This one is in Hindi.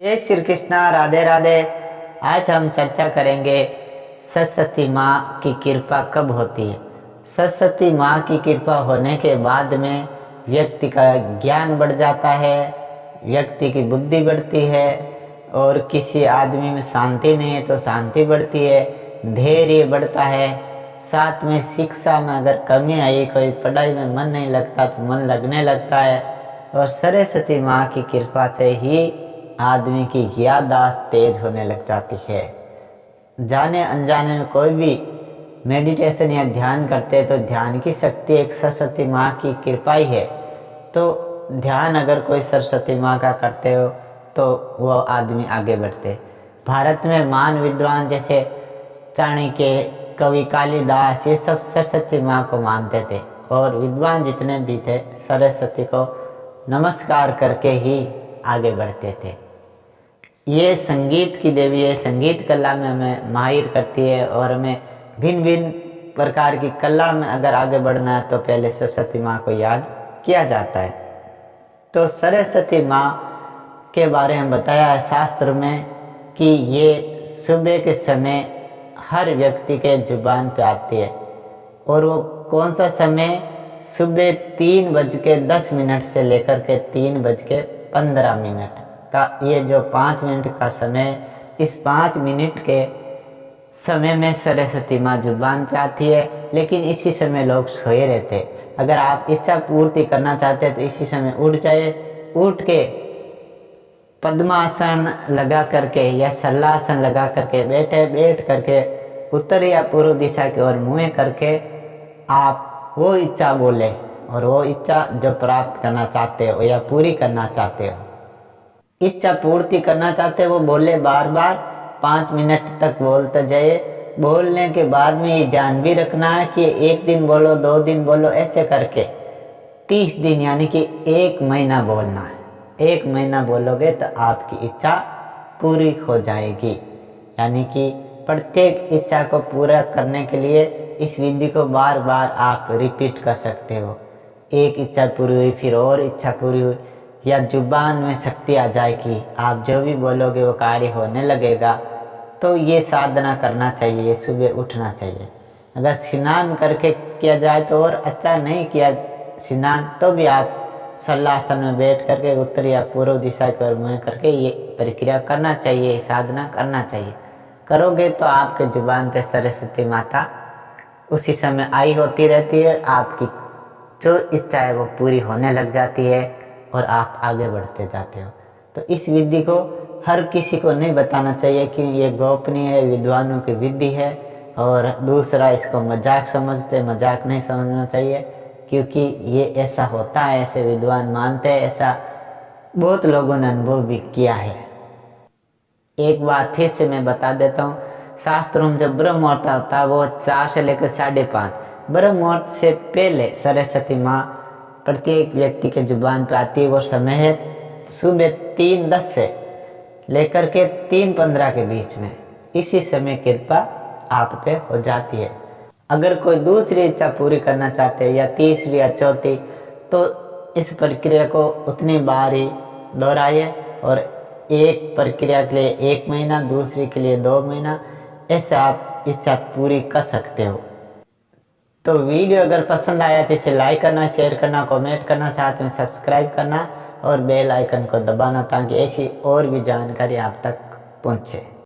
जय श्री कृष्णा, राधे राधे। आज हम चर्चा करेंगे सरस्वती माँ की कृपा कब होती है। सरस्वती माँ की कृपा होने के बाद में व्यक्ति का ज्ञान बढ़ जाता है, व्यक्ति की बुद्धि बढ़ती है और किसी आदमी में शांति नहीं है तो शांति बढ़ती है, धैर्य बढ़ता है। साथ में शिक्षा में अगर कमी आई, कोई पढ़ाई में मन नहीं लगता तो मन लगने लगता है। और सरस्वती माँ की कृपा से ही आदमी की याददाश्त तेज होने लग जाती है। जाने अनजाने में कोई भी मेडिटेशन या ध्यान करते हैं तो ध्यान की शक्ति एक सरस्वती माँ की कृपा ही है। तो ध्यान अगर कोई सरस्वती माँ का करते हो तो वो आदमी आगे बढ़ते। भारत में महान विद्वान जैसे चाणक्य, कवि कालिदास, ये सब सरस्वती माँ को मानते थे और विद्वान जितने भी थे सरस्वती को नमस्कार करके ही आगे बढ़ते थे। ये संगीत की देवी है, संगीत कला में हमें माहिर करती है और हमें भिन्न भिन्न प्रकार की कला में अगर आगे बढ़ना है तो पहले सरस्वती माँ को याद किया जाता है। तो सरस्वती माँ के बारे में बताया है शास्त्र में कि ये सुबह के समय हर व्यक्ति के जुबान पे आती है। और वो कौन सा समय? सुबह 3:10 से लेकर के 3:15 का ये जो 5 मिनट का समय, इस 5 मिनट के समय में सरस्वती माँ जुबान पे आती है। लेकिन इसी समय लोग सोए रहते। अगर आप इच्छा पूर्ति करना चाहते हैं तो इसी समय उठ जाए, उठ के पद्मासन लगा करके या शल्लासन लगा करके बैठ करके उत्तर या पूर्व दिशा की ओर मुँह करके आप वो इच्छा बोले और वो इच्छा जो प्राप्त करना चाहते हो या पूरी करना चाहते हो, इच्छा पूर्ति करना चाहते हो, वो बोले बार बार 5 मिनट तक बोलते जाए। बोलने के बाद में ये ध्यान भी रखना है कि 1 दिन बोलो, 2 दिन बोलो, ऐसे करके 30 दिन यानी कि 1 महीना बोलना है। 1 महीना बोलोगे तो आपकी इच्छा पूरी हो जाएगी। यानी कि प्रत्येक इच्छा को पूरा करने के लिए इस विधि को बार बार आप रिपीट कर सकते हो। एक इच्छा पूरी हुई, फिर और इच्छा पूरी हुई, या जुबान में शक्ति आ जाएगी, आप जो भी बोलोगे वो कार्य होने लगेगा। तो ये साधना करना चाहिए, सुबह उठना चाहिए। अगर स्नान करके किया जाए तो और अच्छा, नहीं किया स्नान तो भी आप शल्लासन में बैठ करके उत्तर या पूर्व दिशा की ओर मुँह करके ये प्रक्रिया करना चाहिए, साधना करना चाहिए। करोगे तो आपके जुबान पे सरस्वती माता उसी समय आई होती रहती है, आपकी जो इच्छा है वो पूरी होने लग जाती है और आप आगे बढ़ते जाते हो। तो इस विधि को हर किसी को नहीं बताना चाहिए कि ये गोपनीय है, विद्वानों की विधि है। और दूसरा, इसको मजाक समझते, मजाक नहीं समझना चाहिए, क्योंकि ये ऐसा होता है, ऐसे विद्वान मानते हैं, ऐसा बहुत लोगों ने अनुभव भी किया है। एक बार फिर से मैं बता देता हूँ, शास्त्रों में जब ब्रह्म मुहूर्त होता है वो 4 से लेकर 5:30, ब्रह्म मुहूर्त से पहले सरस्वती माँ प्रत्येक व्यक्ति के जुबान पे आती है। वो समय है सुबह 3:10 से लेकर के 3:15 के बीच में। इसी समय कृपा आप पे हो जाती है। अगर कोई दूसरी इच्छा पूरी करना चाहते हैं या तीसरी या चौथी, तो इस प्रक्रिया को उतनी बार ही दोहराइए। और एक प्रक्रिया के लिए 1 महीना, दूसरी के लिए 2 महीना, ऐसे आप इच्छा पूरी कर सकते हो। तो वीडियो अगर पसंद आया तो इसे लाइक करना, शेयर करना, कमेंट करना, साथ में सब्सक्राइब करना और बेल आइकन को दबाना, ताकि ऐसी और भी जानकारी आप तक पहुंचे।